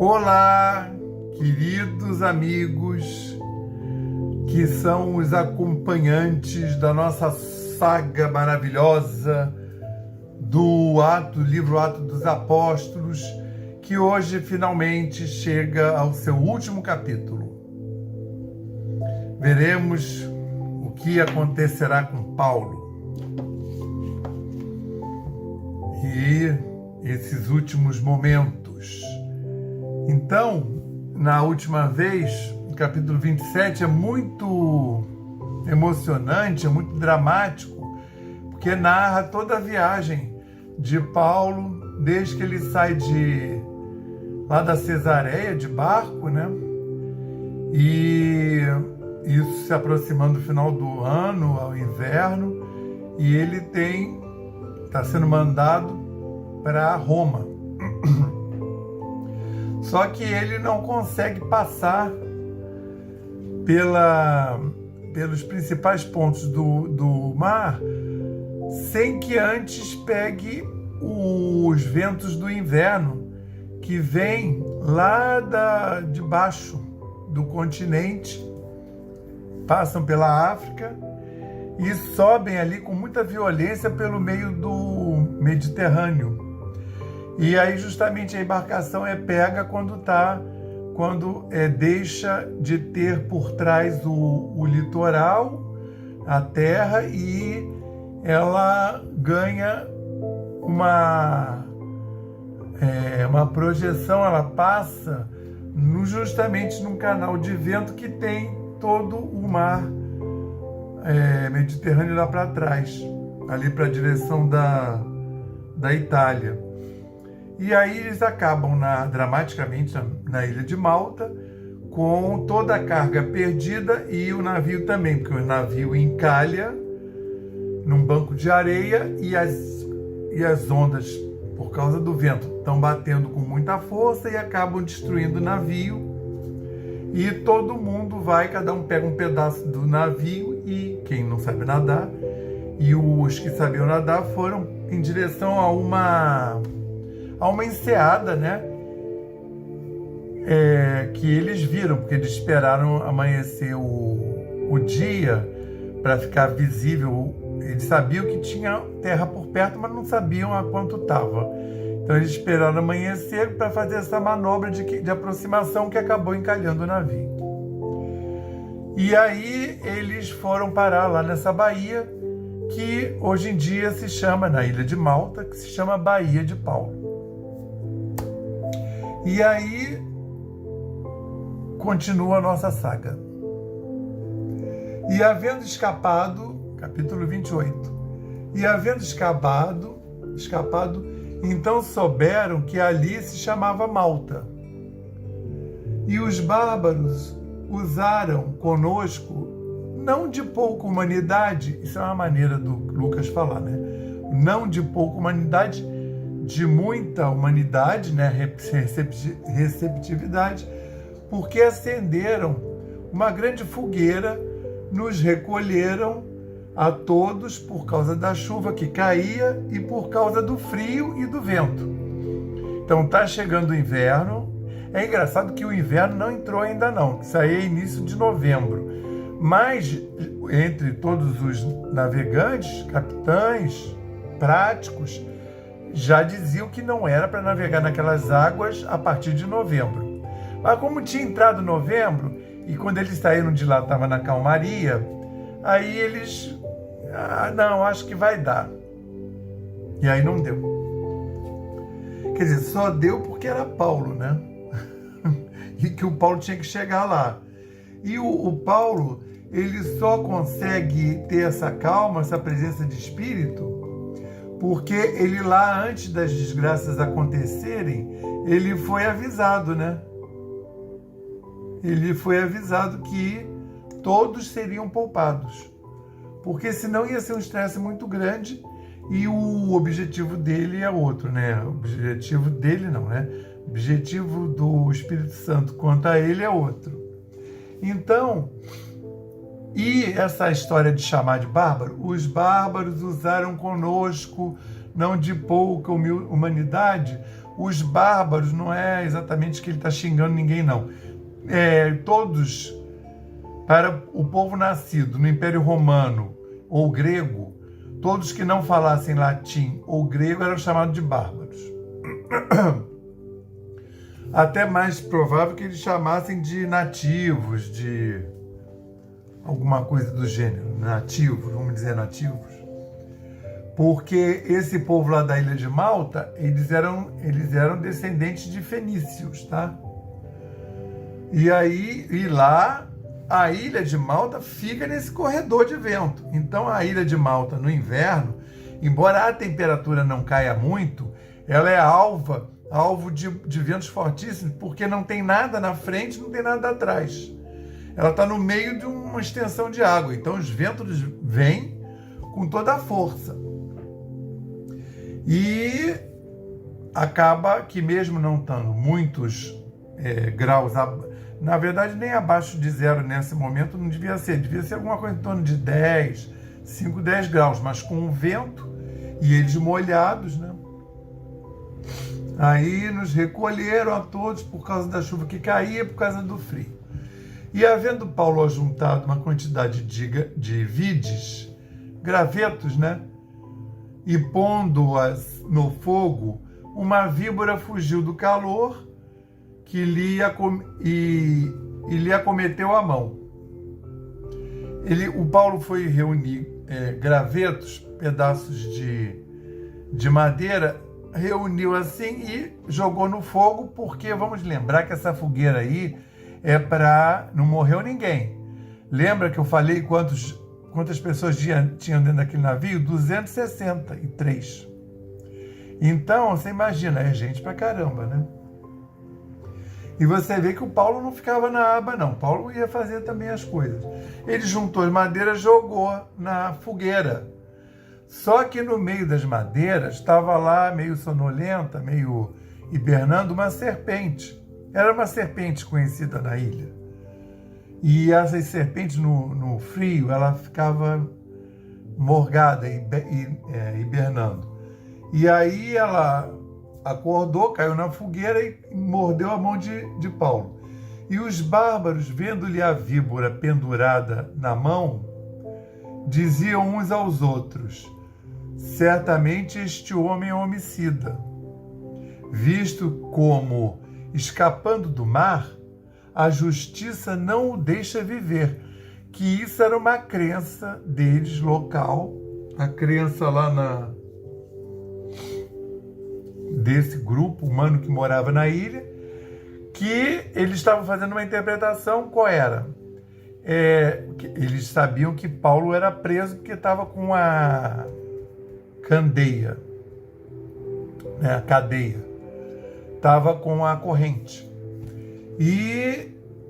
Olá, queridos amigos que são os acompanhantes da nossa saga maravilhosa do livro Atos dos Apóstolos, que hoje finalmente chega ao seu último capítulo. Veremos o que acontecerá com Paulo e esses últimos momentos. Então, na última vez, o capítulo 27 é muito emocionante, é muito dramático, porque narra toda a viagem de Paulo, desde que ele sai lá da Cesareia, de barco, né? E isso se aproximando do final do ano, ao inverno, e ele está sendo mandado para Roma. Só que ele não consegue passar pelos principais pontos do mar sem que antes pegue os ventos do inverno que vêm lá de baixo do continente, passam pela África e sobem ali com muita violência pelo meio do Mediterrâneo. E aí justamente a embarcação é pega quando deixa de ter por trás o litoral, a terra, e ela ganha uma projeção, ela passa justamente num canal de vento que tem todo o mar Mediterrâneo lá para trás, ali para a direção da Itália. E aí eles acabam dramaticamente na ilha de Malta, com toda a carga perdida e o navio também, porque o navio encalha num banco de areia e as ondas, por causa do vento, estão batendo com muita força e acabam destruindo o navio. E todo mundo cada um pega um pedaço do navio, e quem não sabe nadar, e os que sabiam nadar foram em direção a uma enseada, né? Que eles viram, porque eles esperaram amanhecer o dia para ficar visível. Eles sabiam que tinha terra por perto, mas não sabiam a quanto estava. Então eles esperaram amanhecer para fazer essa manobra de aproximação que acabou encalhando o navio. E aí eles foram parar lá nessa baía, que hoje em dia se chama, na ilha de Malta, que se chama Baía de Paulo. E aí continua a nossa saga. E havendo escapado, capítulo 28, e havendo escapado, então souberam que ali se chamava Malta. E os bárbaros usaram conosco não de pouca humanidade, isso é uma maneira do Lucas falar, né? Não de pouca humanidade, de muita humanidade, né? Receptividade, porque acenderam uma grande fogueira, nos recolheram a todos por causa da chuva que caía e por causa do frio e do vento. Então está chegando o inverno. É engraçado que o inverno não entrou ainda não, isso aí é início de novembro. Mas entre todos os navegantes, capitães, práticos, já diziam que não era para navegar naquelas águas a partir de novembro. Mas como tinha entrado novembro, e quando eles saíram de lá estava na calmaria, aí eles... não, acho que vai dar. E aí não deu. Quer dizer, só deu porque era Paulo, né? E que o Paulo tinha que chegar lá. E o Paulo, ele só consegue ter essa calma, essa presença de espírito, porque ele lá, antes das desgraças acontecerem, ele foi avisado, né? Ele foi avisado que todos seriam poupados, porque senão ia ser um estresse muito grande e o objetivo dele é outro, né? O objetivo dele não, né? O objetivo do Espírito Santo quanto a ele é outro. Então, e essa história de chamar de bárbaro, os bárbaros usaram conosco, não de pouca humanidade, Os bárbaros não é exatamente que ele está xingando ninguém, não. Todos, para o povo nascido no Império Romano ou grego, todos que não falassem latim ou grego eram chamados de bárbaros. Até mais provável que eles chamassem de nativos, de alguma coisa do gênero, nativos, vamos dizer nativos. Porque esse povo lá da Ilha de Malta, eles eram descendentes de fenícios, tá? E lá, a Ilha de Malta fica nesse corredor de vento. Então, a Ilha de Malta, no inverno, embora a temperatura não caia muito, ela é alvo de ventos fortíssimos, porque não tem nada na frente, não tem nada atrás. Ela está no meio de uma extensão de água, então os ventos vêm com toda a força. E acaba que mesmo não estando muitos graus, na verdade nem abaixo de zero nesse momento não devia ser alguma coisa em torno de 5, 10 graus, mas com o vento e eles molhados, né? Aí nos recolheram a todos por causa da chuva que caía, por causa do frio. E havendo Paulo ajuntado uma quantidade de vides, gravetos, né? E pondo-as no fogo, uma víbora fugiu do calor que lhe acometeu a mão. O Paulo foi reunir gravetos, pedaços de madeira, reuniu assim e jogou no fogo, porque vamos lembrar que essa fogueira aí é para... não morreu ninguém. Lembra que eu falei quantas pessoas tinham dentro daquele navio? 263. Então, você imagina, é gente pra caramba, né? E você vê que o Paulo não ficava na aba, não. Paulo ia fazer também as coisas. Ele juntou as madeiras, jogou na fogueira. Só que no meio das madeiras, estava lá, meio sonolenta, meio hibernando, uma serpente. Era uma serpente conhecida na ilha. E essas serpentes, no frio, ela ficava morgada, hibernando. E aí ela acordou, caiu na fogueira e mordeu a mão de Paulo. E os bárbaros, vendo-lhe a víbora pendurada na mão, diziam uns aos outros: certamente este homem é homicida, visto como, escapando do mar, a justiça não o deixa viver. Que isso era uma crença deles, local, a crença lá desse grupo humano que morava na ilha, que eles estavam fazendo uma interpretação. Qual era? Eles sabiam que Paulo era preso porque estava com a candeia, né, a cadeia, estava com a corrente.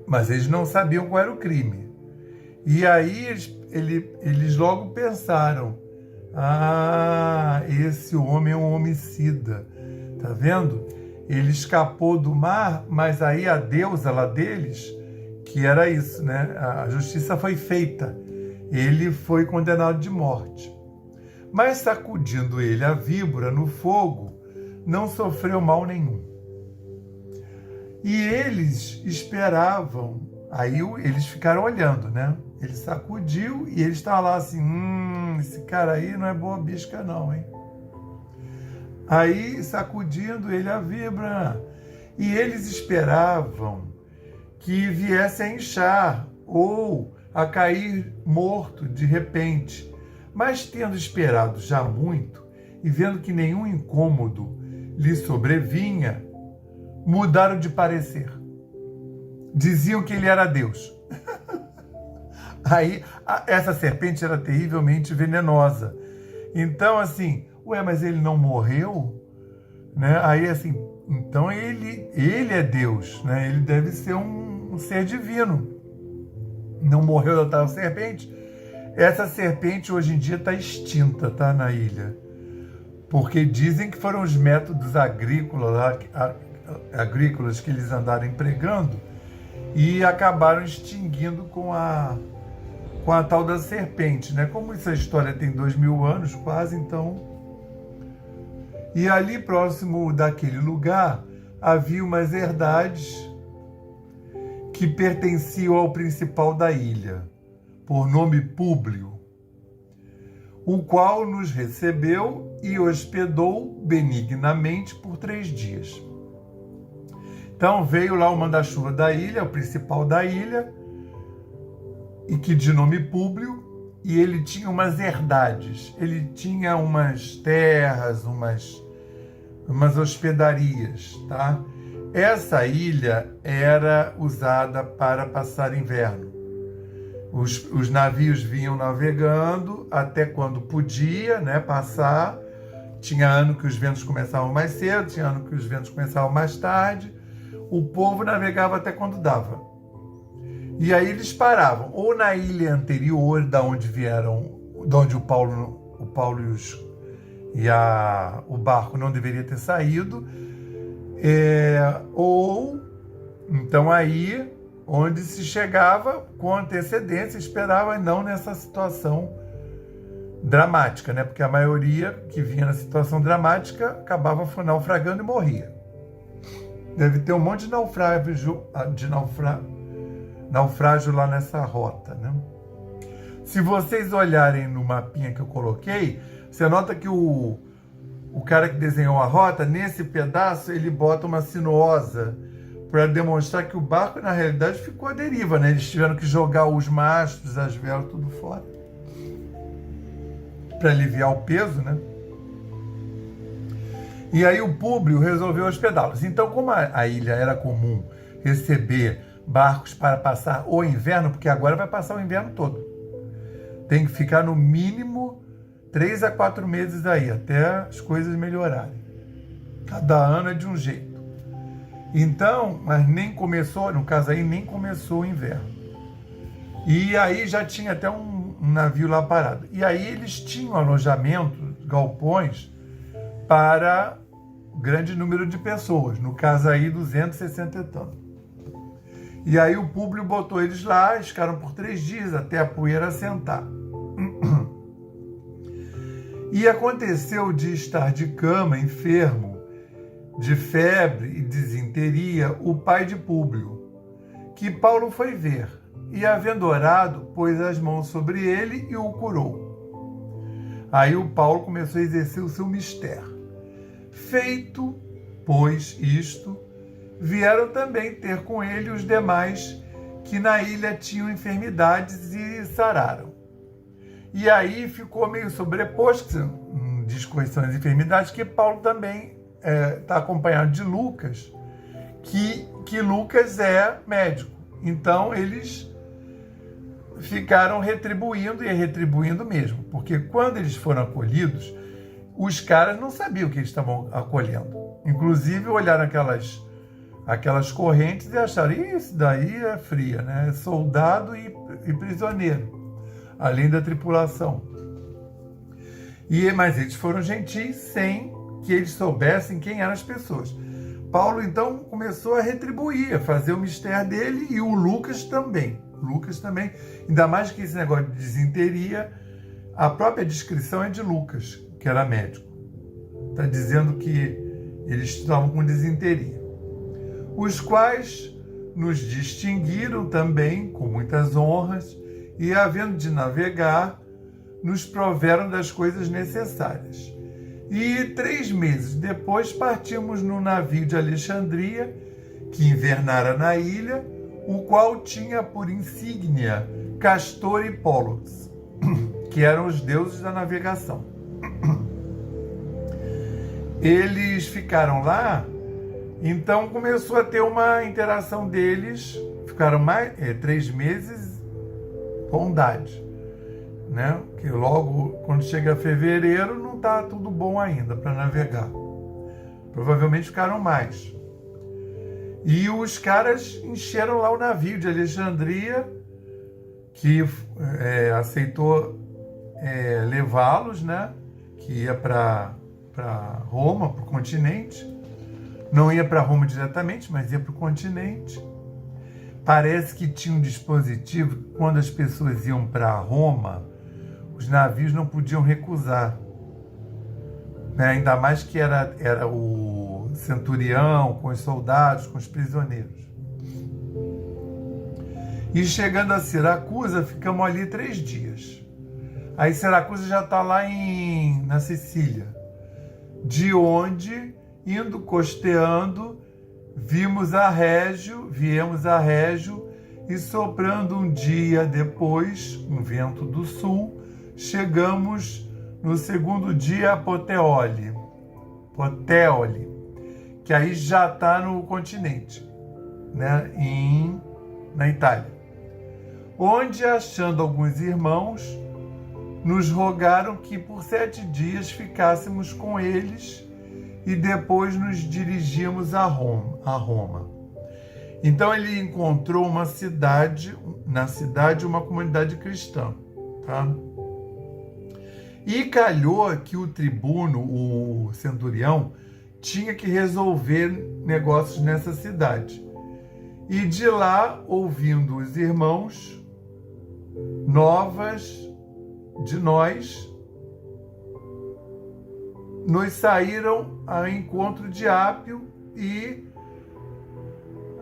Mas eles não sabiam qual era o crime. E aí eles logo pensaram: esse homem é um homicida. Tá vendo? Ele escapou do mar, mas aí a deusa lá deles, que era isso, né? A justiça foi feita. Ele foi condenado de morte. Mas sacudindo ele a víbora no fogo, não sofreu mal nenhum. E eles esperavam, aí eles ficaram olhando, né? Ele sacudiu e eles estavam lá assim: esse cara aí não é boa bisca não, hein? Aí, sacudindo ele a víbora, e eles esperavam que viesse a inchar ou a cair morto de repente. Mas tendo esperado já muito e vendo que nenhum incômodo lhe sobrevinha, mudaram de parecer. Diziam que ele era Deus. Aí, essa serpente era terrivelmente venenosa. Então, assim, mas ele não morreu? Né? Aí, assim, então ele é Deus, né? Ele deve ser um ser divino. Não morreu da tal serpente? Essa serpente hoje em dia está extinta, tá, na ilha. Porque dizem que foram os métodos agrícolas que eles andaram empregando e acabaram extinguindo com a tal da serpente, né? Como essa história tem 2000 anos quase, então E ali próximo daquele lugar havia umas herdades que pertenciam ao principal da ilha, por nome Públio, o qual nos recebeu e hospedou benignamente por 3 dias. Então veio lá o manda-chuva da ilha, o principal da ilha, e que de nome Públio, e ele tinha umas herdades, ele tinha umas terras, umas hospedarias, tá? Essa ilha era usada para passar inverno. Os navios vinham navegando até quando podia, né, passar. Tinha ano que os ventos começavam mais cedo, tinha ano que os ventos começavam mais tarde. O povo navegava até quando dava. E aí eles paravam, ou na ilha anterior, da onde vieram, de onde o Paulo o barco não deveria ter saído, ou então aí onde se chegava com antecedência, esperava, não nessa situação dramática, né? Porque a maioria que vinha na situação dramática acabava naufragando e morria. Deve ter um monte de naufrágio lá nessa rota, né? Se vocês olharem no mapinha que eu coloquei, você nota que o cara que desenhou a rota, nesse pedaço, ele bota uma sinuosa para demonstrar que o barco, na realidade, ficou à deriva, né? Eles tiveram que jogar os mastros, as velas, tudo fora, para aliviar o peso, né? E aí o Públio resolveu hospedá-los. Então, como a ilha era comum receber barcos para passar o inverno, porque agora vai passar o inverno todo, tem que ficar no mínimo 3 a 4 meses aí, até as coisas melhorarem. Cada ano é de um jeito. Então, mas nem começou, no caso aí, nem começou o inverno. E aí já tinha até um navio lá parado. E aí eles tinham alojamento, galpões, para grande número de pessoas. No caso aí, 260 e tanto. E aí o Públio botou eles lá, eles ficaram por 3 dias, até a poeira assentar. E aconteceu de estar de cama, enfermo, de febre e disenteria, o pai de Públio, que Paulo foi ver, e havendo orado, pôs as mãos sobre ele e o curou. Aí o Paulo começou a exercer o seu mistério. Feito, pois, isto, vieram também ter com ele os demais que na ilha tinham enfermidades e sararam. E aí ficou meio sobreposto, diz quais são as enfermidades, que Paulo também está acompanhado de Lucas, que Lucas é médico. Então eles ficaram retribuindo, e retribuindo mesmo, porque quando eles foram acolhidos, os caras não sabiam o que eles estavam acolhendo. Inclusive olharam aquelas correntes e acharam, isso daí é fria, né? É soldado e prisioneiro, além da tripulação. Mas eles foram gentis sem que eles soubessem quem eram as pessoas. Paulo, então, começou a retribuir, a fazer o mistério dele, e o Lucas também. Ainda mais que esse negócio de disenteria, a própria descrição é de Lucas, que era médico. Está dizendo que eles estavam com disenteria. Os quais nos distinguiram também com muitas honras, e, havendo de navegar, nos proveram das coisas necessárias. E 3 meses depois partimos no navio de Alexandria, que invernara na ilha, o qual tinha por insígnia Castor e Pólux, que eram os deuses da navegação. Eles ficaram lá, então começou a ter uma interação deles, ficaram 3 meses, bondade, né? Que logo, quando chega fevereiro, não está tudo bom ainda para navegar. Provavelmente ficaram mais. E os caras encheram lá o navio de Alexandria, que aceitou levá-los, né? Que ia para Roma, para o continente. Não ia para Roma diretamente, mas ia para o continente. Parece que tinha um dispositivo que, quando as pessoas iam para Roma, os navios não podiam recusar. né? Ainda mais que era o centurião, com os soldados, com os prisioneiros. E chegando a Siracusa, ficamos ali 3 dias. Aí Siracusa já está lá na Sicília, de onde, indo costeando, viemos a Régio, e soprando um dia depois, um vento do sul, chegamos no segundo dia a Puteoli, que aí já está no continente, né? Na Itália, onde, achando alguns irmãos, nos rogaram que por 7 dias ficássemos com eles e depois nos dirigimos a Roma. Então ele encontrou na cidade uma comunidade cristã, tá? E calhou que o tribuno, o centurião, tinha que resolver negócios nessa cidade. E de lá, ouvindo os irmãos, novas de nós, nos saíram ao encontro de Ápio e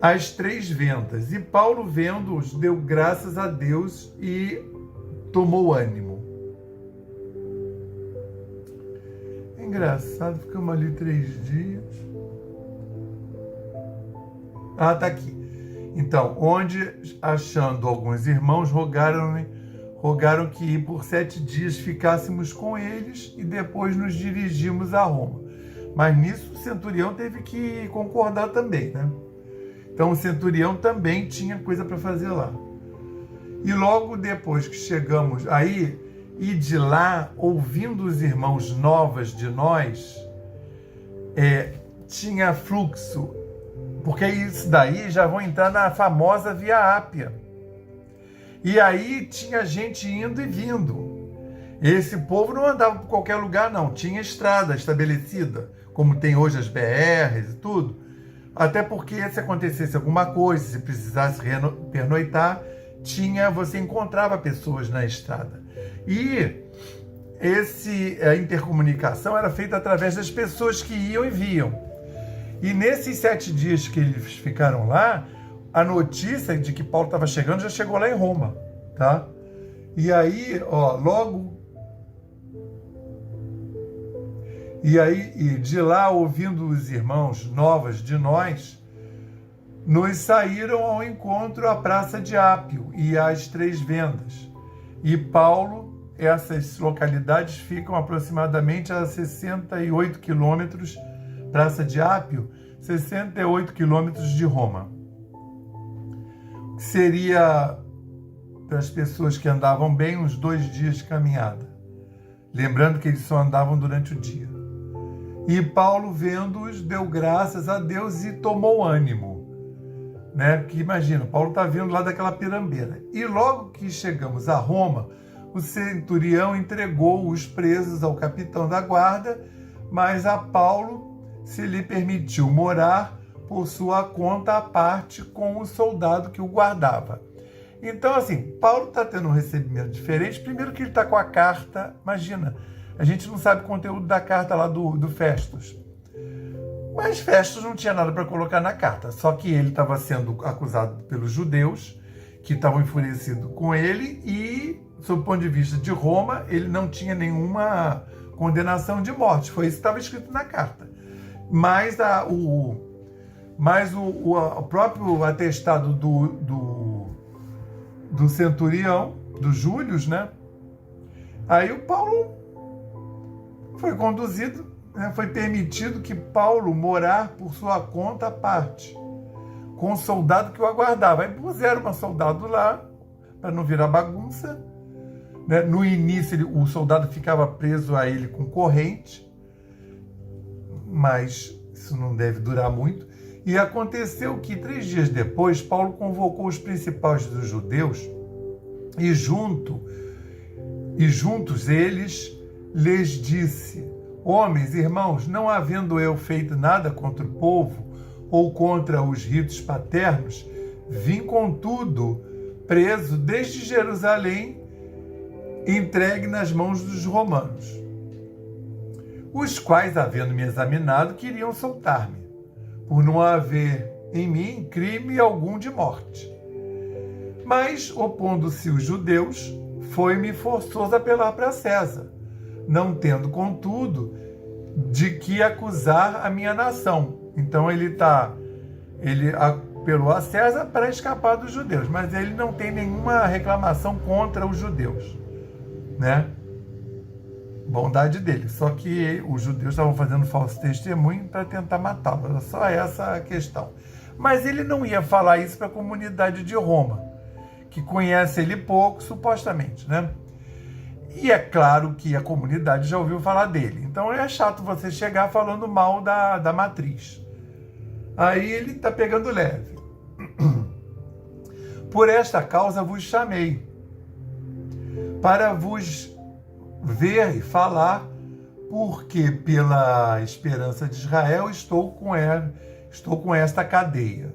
as 3 ventas. E Paulo, vendo-os, deu graças a Deus e tomou ânimo. É engraçado, ficamos ali 3 dias. Ah, tá aqui. Então, onde, achando alguns irmãos, rogaram que por 7 dias ficássemos com eles e depois nos dirigimos a Roma. Mas nisso o centurião teve que concordar também, né? Então o centurião também tinha coisa para fazer lá. E logo depois que chegamos aí, e de lá, ouvindo os irmãos novas de nós, tinha fluxo, porque isso daí já vão entrar na famosa Via Ápia. E aí tinha gente indo e vindo. Esse povo não andava por qualquer lugar, não. Tinha estrada estabelecida, como tem hoje as BRs e tudo. Até porque se acontecesse alguma coisa, se precisasse pernoitar, você encontrava pessoas na estrada. E a intercomunicação era feita através das pessoas que iam e vinham. E nesses 7 dias que eles ficaram lá, a notícia de que Paulo estava chegando já chegou lá em Roma, tá? E aí, e de lá, ouvindo os irmãos novas de nós, nos saíram ao encontro à praça de Ápio e às 3 vendas. E Paulo, essas localidades ficam aproximadamente a 68 quilômetros, praça de Ápio, 68 quilômetros de Roma. Seria, para as pessoas que andavam bem, uns 2 dias de caminhada. Lembrando que eles só andavam durante o dia. E Paulo, vendo-os, deu graças a Deus e tomou ânimo. Né? Porque imagina, Paulo está vindo lá daquela pirambeira. E logo que chegamos a Roma, o centurião entregou os presos ao capitão da guarda, mas a Paulo se lhe permitiu morar por sua conta à parte com o soldado que o guardava. Então, assim, Paulo está tendo um recebimento diferente. Primeiro que ele está com a carta, imagina, a gente não sabe o conteúdo da carta lá do Festus. Mas Festus não tinha nada para colocar na carta, só que ele estava sendo acusado pelos judeus, que estavam enfurecidos com ele, e, sob o ponto de vista de Roma, ele não tinha nenhuma condenação de morte. Foi isso que estava escrito na carta. Mas o próprio atestado do centurião, do Júlio, né? Aí o Paulo foi conduzido, né? Foi permitido que Paulo morar por sua conta à parte, com o soldado que o aguardava. Aí puseram um soldado lá, para não virar bagunça, né? No início, o soldado ficava preso a ele com corrente, mas isso não deve durar muito. E aconteceu que 3 dias depois, Paulo convocou os principais dos judeus e juntos eles lhes disse: homens, irmãos, não havendo eu feito nada contra o povo ou contra os ritos paternos, vim contudo preso desde Jerusalém, entregue nas mãos dos romanos. os quais, havendo-me examinado, queriam soltar-me, por não haver em mim crime algum de morte. Mas, opondo-se os judeus, foi-me forçoso apelar para César, não tendo, contudo, de que acusar a minha nação. Então ele apelou a César para escapar dos judeus, mas ele não tem nenhuma reclamação contra os judeus, né? Bondade dele. Só que os judeus estavam fazendo falso testemunho para tentar matá-lo. Era só essa a questão. Mas ele não ia falar isso para a comunidade de Roma, que conhece ele pouco, supostamente, né? E é claro que a comunidade já ouviu falar dele. Então é chato você chegar falando mal da matriz. Aí ele está pegando leve. Por esta causa vos chamei, para vos ver e falar, porque pela esperança de Israel estou com esta cadeia.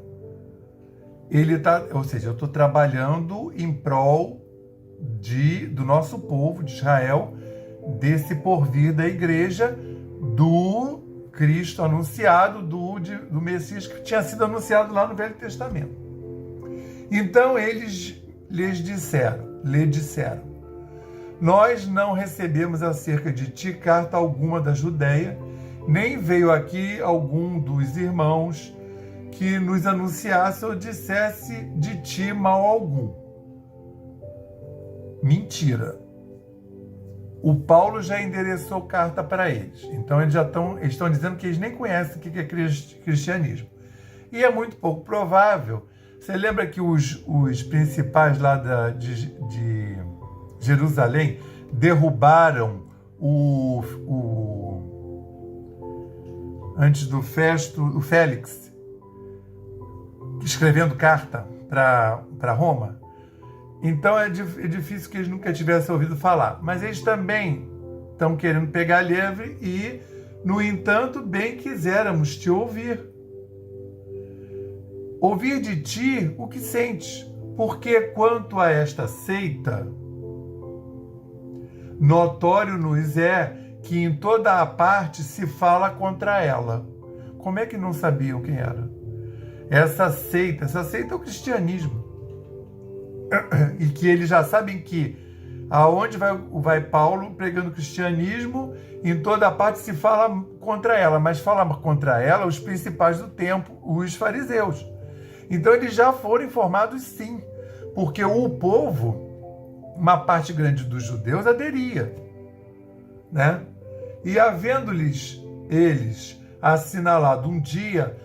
Ou seja, eu estou trabalhando em prol do nosso povo, de Israel, desse porvir da igreja, do Cristo anunciado, do Messias que tinha sido anunciado lá no Velho Testamento. Então eles lhe disseram: nós não recebemos acerca de ti carta alguma da Judéia, nem veio aqui algum dos irmãos que nos anunciasse ou dissesse de ti mal algum. Mentira. O Paulo já endereçou carta para eles. Então eles estão dizendo que eles nem conhecem o que é cristianismo. E é muito pouco provável. Você lembra que os principais lá de Jerusalém derrubaram antes do Festo, o Félix, escrevendo carta para Roma? Então é difícil que eles nunca tivessem ouvido falar. Mas eles também estão querendo pegar leve e, no entanto, bem quiséramos te ouvir. Ouvir de ti o que sentes, porque quanto a esta seita, notório nos é que em toda a parte se fala contra ela. Como é que não sabiam quem era? Essa seita é o cristianismo. E que eles já sabem que aonde vai Paulo pregando o cristianismo, em toda a parte se fala contra ela, mas fala contra ela os principais do tempo, os fariseus. Então eles já foram informados, sim, porque o povo, uma parte grande dos judeus, aderia, né? E havendo-lhes eles assinalado um dia,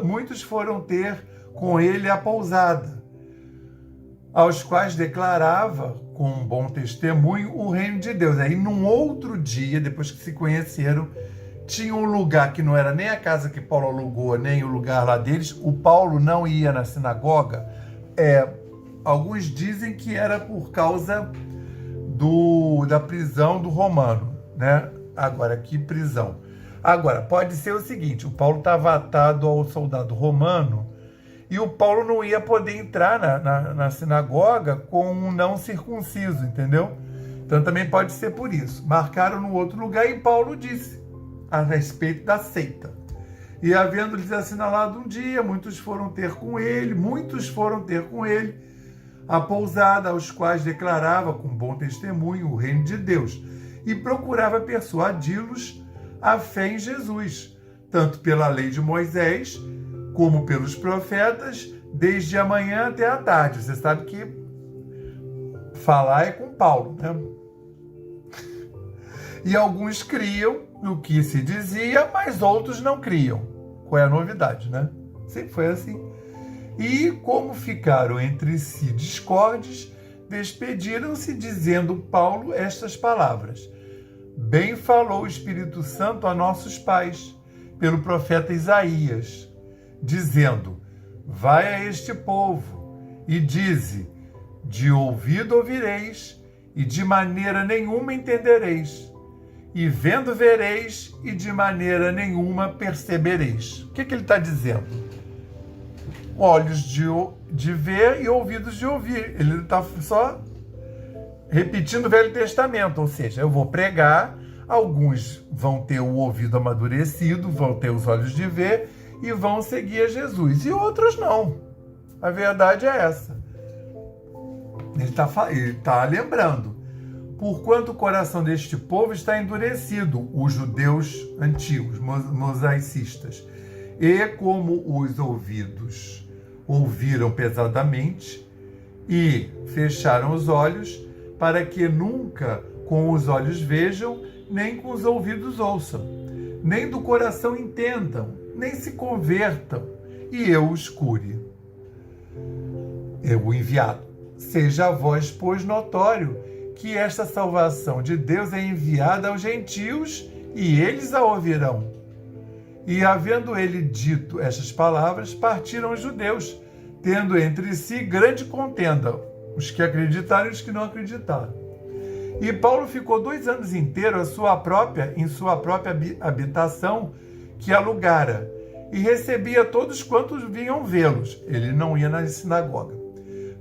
muitos foram ter com ele a pousada, aos quais declarava com um bom testemunho o reino de Deus. Aí, num outro dia, depois que se conheceram, tinha um lugar que não era nem a casa que Paulo alugou, nem o lugar lá deles. O Paulo não ia na sinagoga. Alguns dizem que era por causa da prisão do romano, né? Agora, que prisão? Agora, pode ser o seguinte: o Paulo estava atado ao soldado romano e o Paulo não ia poder entrar na sinagoga com um não circunciso, entendeu? Então também pode ser por isso. Marcaram no outro lugar e Paulo disse a respeito da seita. E havendo-lhes assinalado um dia, muitos foram ter com ele a pousada, aos quais declarava com bom testemunho o reino de Deus e procurava persuadi-los a fé em Jesus, tanto pela lei de Moisés como pelos profetas, desde a manhã até a tarde. Você sabe que falar é com Paulo, né? E alguns criam no que se dizia, mas outros não criam. Qual é a novidade, né? Sempre foi assim. E como ficaram entre si discordes, despediram-se, dizendo Paulo estas palavras: bem falou o Espírito Santo a nossos pais, pelo profeta Isaías, dizendo: vai a este povo e dize: de ouvido ouvireis e de maneira nenhuma entendereis, e vendo vereis e de maneira nenhuma percebereis. O que ele está dizendo? Olhos de ver e ouvidos de ouvir. Ele está só repetindo o Velho Testamento, ou seja, eu vou pregar, Alguns vão ter o ouvido amadurecido, vão ter os olhos de ver e vão seguir a Jesus. E outros não. A verdade é essa. Ele está lembrando. Porquanto o coração deste povo está endurecido, os judeus antigos, mosaicistas, e como os ouvidos ouviram pesadamente e fecharam os olhos, para que nunca com os olhos vejam, nem com os ouvidos ouçam, nem do coração entendam, nem se convertam, e eu os cure. Eu, o enviado. Seja a vós, pois, notório que esta salvação de Deus é enviada aos gentios, e eles a ouvirão. E, havendo ele dito estas palavras, partiram os judeus, tendo entre si grande contenda, os que acreditaram e os que não acreditaram. E Paulo ficou 2 anos inteiros em sua própria habitação, que alugara, e recebia todos quantos vinham vê-los. Ele não ia na sinagoga,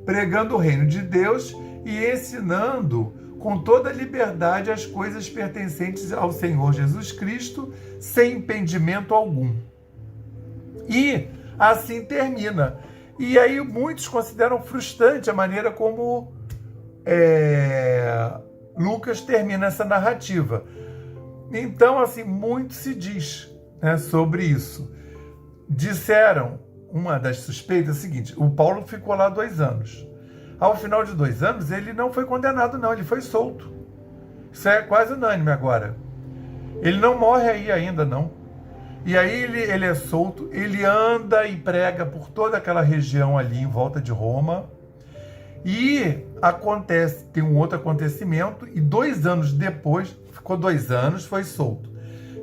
pregando o reino de Deus e ensinando com toda liberdade as coisas pertencentes ao Senhor Jesus Cristo, sem impedimento algum. E assim termina. E aí muitos consideram frustrante a maneira como Lucas termina essa narrativa. Então, assim, muito se diz, né, sobre isso. Disseram, uma das suspeitas é o seguinte: o Paulo ficou lá 2 anos. Ao final de 2 anos, ele não foi condenado, não, ele foi solto. Isso é quase unânime agora. Ele não morre aí ainda, não. E aí ele é solto, ele anda e prega por toda aquela região ali em volta de Roma. E tem um outro acontecimento, e 2 anos depois, ficou 2 anos, foi solto.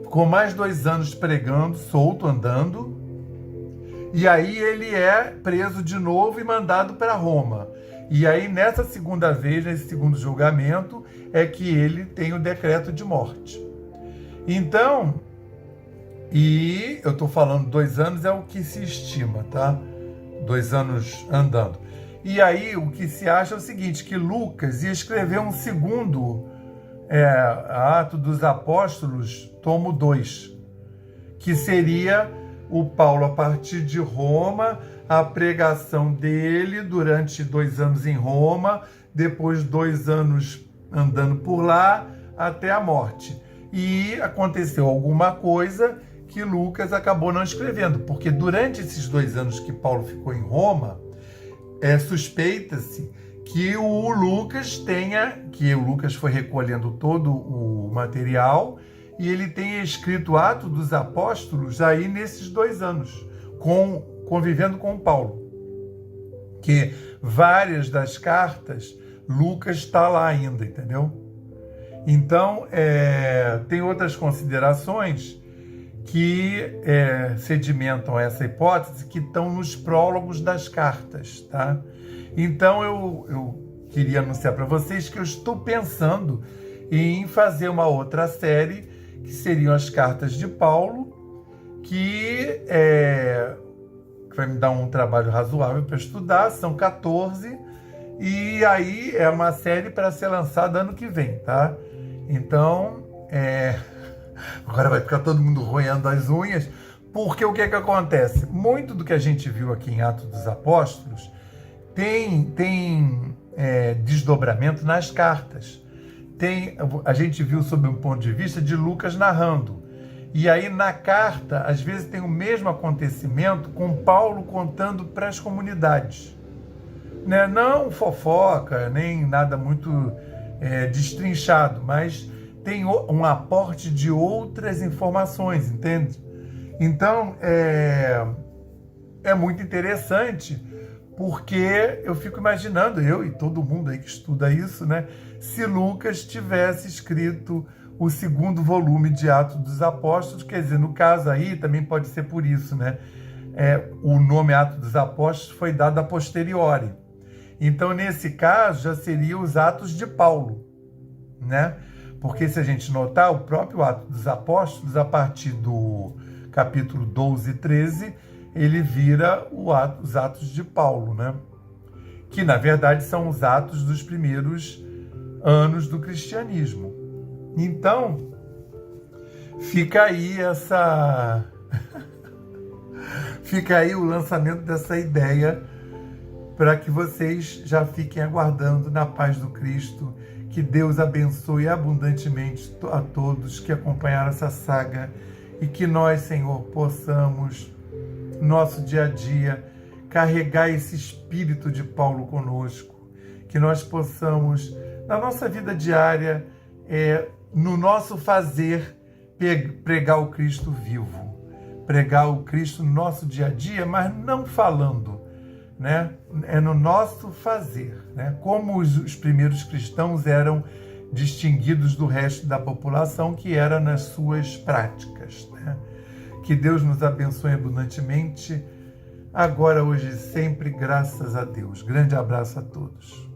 Ficou mais 2 anos pregando, solto, andando. E aí ele é preso de novo e mandado para Roma. E aí, nessa segunda vez, nesse segundo julgamento, é que ele tem o decreto de morte. Então, e eu estou falando 2 anos é o que se estima, tá? 2 anos andando. E aí, o que se acha é o seguinte, que Lucas ia escrever um segundo Ato dos Apóstolos, tomo 2, que seria o Paulo a partir de Roma, a pregação dele durante 2 anos em Roma, depois 2 anos andando por lá, até a morte. E aconteceu alguma coisa que Lucas acabou não escrevendo, porque durante esses 2 anos que Paulo ficou em Roma, suspeita-se que o Lucas foi recolhendo todo o material e ele tenha escrito Atos dos Apóstolos aí nesses 2 anos, convivendo com Paulo. Que várias das cartas, Lucas está lá ainda, entendeu? Então, tem outras considerações que sedimentam essa hipótese, que estão nos prólogos das cartas, tá? Então, eu queria anunciar para vocês que eu estou pensando em fazer uma outra série, que seriam as cartas de Paulo, que vai me dar um trabalho razoável para estudar, são 14, e aí é uma série para ser lançada ano que vem, tá? Então, agora vai ficar todo mundo roendo as unhas, porque o que acontece? Muito do que a gente viu aqui em Atos dos Apóstolos tem desdobramento nas cartas. A gente viu sob um ponto de vista de Lucas narrando. E aí na carta, às vezes tem o mesmo acontecimento com Paulo contando para as comunidades. Né? Não fofoca, nem nada muito destrinchado, mas tem um aporte de outras informações, entende? Então, é muito interessante, porque eu fico imaginando, eu e todo mundo aí que estuda isso, né? Se Lucas tivesse escrito o segundo volume de Atos dos Apóstolos, quer dizer, no caso aí, também pode ser por isso, né? O nome Atos dos Apóstolos foi dado a posteriori. Então, nesse caso, já seria os Atos de Paulo, né? Porque se a gente notar, o próprio Atos dos Apóstolos, a partir do capítulo 12 e 13, ele vira os Atos de Paulo, né? Que, na verdade, são os atos dos primeiros anos do cristianismo. Então, Fica aí fica aí o lançamento dessa ideia para que vocês já fiquem aguardando na paz do Cristo. Que Deus abençoe abundantemente a todos que acompanharam essa saga e que nós, Senhor, possamos, nosso dia a dia, carregar esse espírito de Paulo conosco, que nós possamos, na nossa vida diária, no nosso fazer, pregar o Cristo vivo, pregar o Cristo no nosso dia a dia, mas não falando, né? É no nosso fazer, né? Como os primeiros cristãos eram distinguidos do resto da população, que era nas suas práticas, né? Que Deus nos abençoe abundantemente, agora, hoje e sempre, graças a Deus. Grande abraço a todos.